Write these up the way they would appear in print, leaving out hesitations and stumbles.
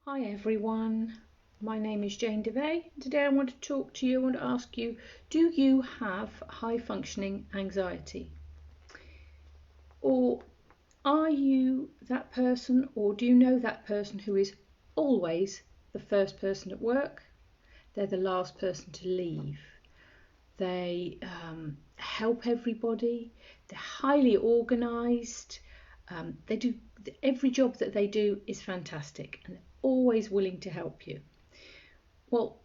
Hi everyone, my name is Jane DeVay. Today I want to talk to you and ask you, do you have high functioning anxiety? Or are you that person, or do you know that person who is always the first person at work? They're the last person to leave. They help everybody. They're highly organised. They do every job that they do is fantastic and always willing to help you. Well,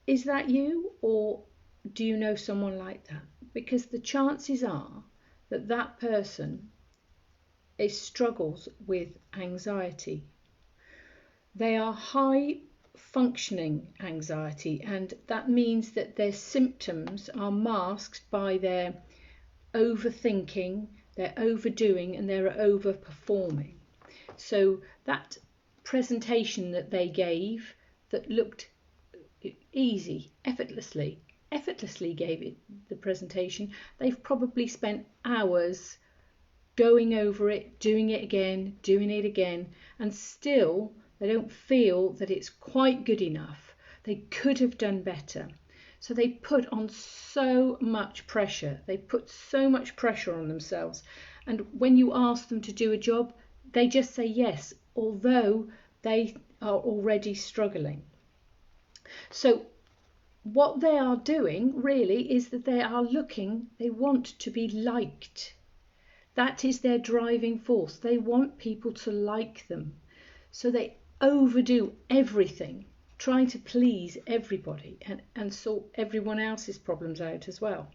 is that you, or do you know someone like that? Because the chances are that that person struggles with anxiety. They are high functioning anxiety, and that means that their symptoms are masked by their overthinking, their overdoing, and their overperforming. So that presentation that they gave that looked easy, effortlessly gave it the presentation, they've probably spent hours going over it, doing it again, and still they don't feel that it's quite good enough. They could have done better. So they put on so much pressure. They put so much pressure on themselves. And when you ask them to do a job, they just say yes, although they are already struggling. So what they are doing really is that they want to be liked. That is their driving force. They want people to like them. So they overdo everything, trying to please everybody and sort everyone else's problems out as well.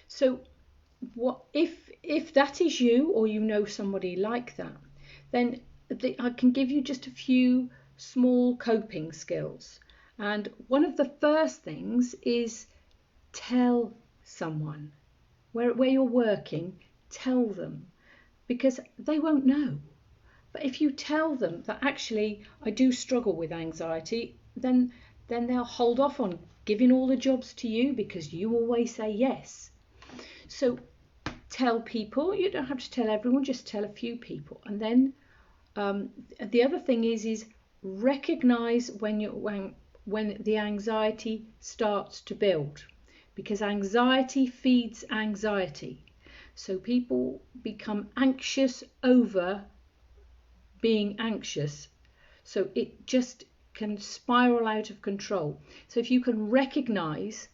So what if that is you, or you know somebody like that, then I can give you just a few small coping skills. And one of the first things is tell someone where you're working. Tell them, because they won't know. But if you tell them that actually I do struggle with anxiety, then they'll hold off on giving all the jobs to you because you always say yes. So tell people. You don't have to tell everyone, just tell a few people. And then the other thing is recognize when the anxiety starts to build, because anxiety feeds anxiety. So people become anxious over being anxious. So it just can spiral out of control. So if you can recognize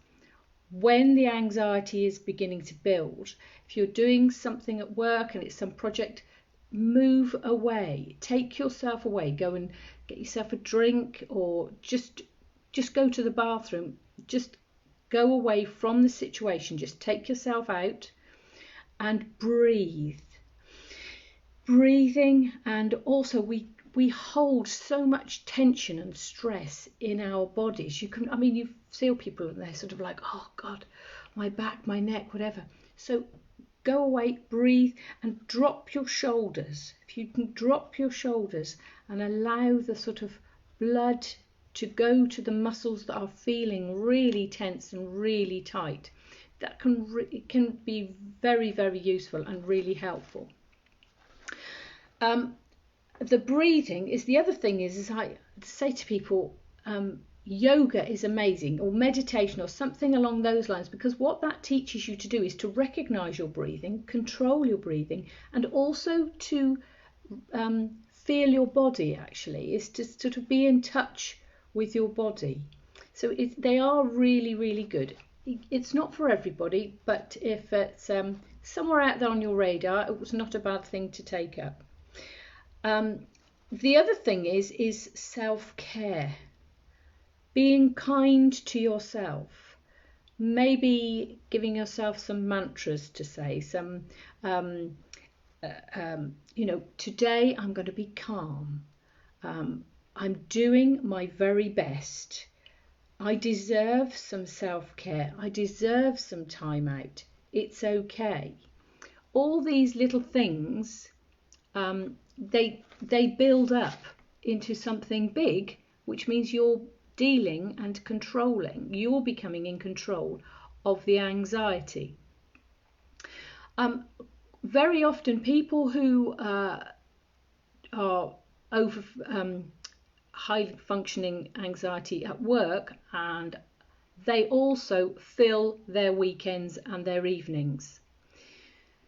when the anxiety is beginning to build, if you're doing something at work and it's some project, move away, take yourself away, go and get yourself a drink, or just go to the bathroom, just go away from the situation, just take yourself out and breathe. Breathing, and also we hold so much tension and stress in our bodies. You feel people and they're sort of like, oh God, my back, my neck, whatever. So go away, breathe, and drop your shoulders. If you can drop your shoulders and allow the sort of blood to go to the muscles that are feeling really tense and really tight, that it can be very, very useful and really helpful. The breathing is the other thing. Is I say to people, yoga is amazing, or meditation, or something along those lines, because what that teaches you to do is to recognize your breathing, control your breathing, and also to feel your body. Actually, is to sort of be in touch with your body. So they are really, really good. It's not for everybody, but if it's somewhere out there on your radar, it was not a bad thing to take up. The other thing is self-care. Being kind to yourself. Maybe giving yourself some mantras to say. Today I'm going to be calm. I'm doing my very best. I deserve some self-care. I deserve some time out. It's okay. All these little things, they build up into something big, which means you're dealing and controlling. You're becoming in control of the anxiety. Very often people who are over high functioning anxiety at work, and they also fill their weekends and their evenings.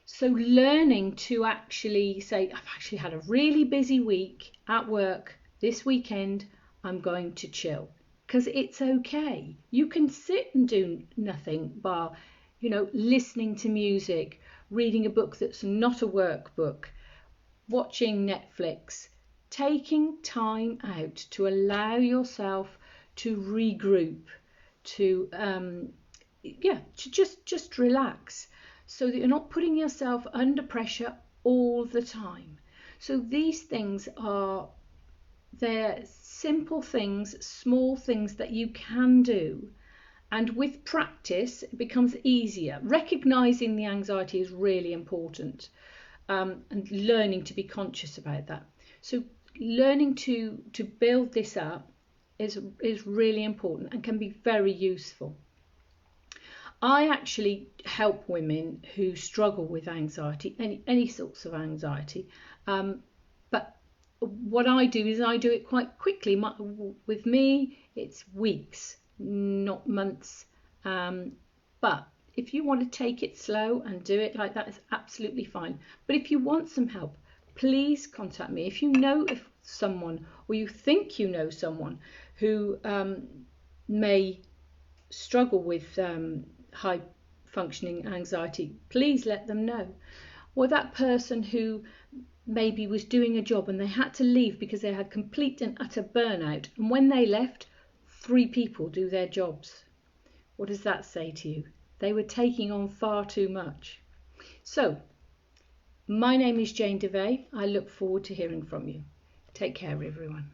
So learning to actually say, I've actually had a really busy week at work this weekend, I'm going to chill, because it's okay. You can sit and do nothing bar, listening to music, reading a book that's not a workbook, watching Netflix, taking time out to allow yourself to regroup, to just relax, so that you're not putting yourself under pressure all the time. So these things they're simple things, small things that you can do, and with practice it becomes easier. Recognizing the anxiety is really important, and learning to be conscious about that. So learning to build this up is really important and can be very useful. I actually help women who struggle with anxiety, any sorts of anxiety, but what I do is I do it quite quickly. With me, it's weeks, not months. But if you want to take it slow and do it like that, it's absolutely fine. But if you want some help, please contact me. If you know someone, or you think you know someone who may struggle with high functioning anxiety, please let them know. Or that person who maybe was doing a job and they had to leave because they had complete and utter burnout, and when they left, 3 people do their jobs. What does that say to you? They were taking on far too much. So my name is Jane DeVay. I look forward to hearing from you. Take care, everyone.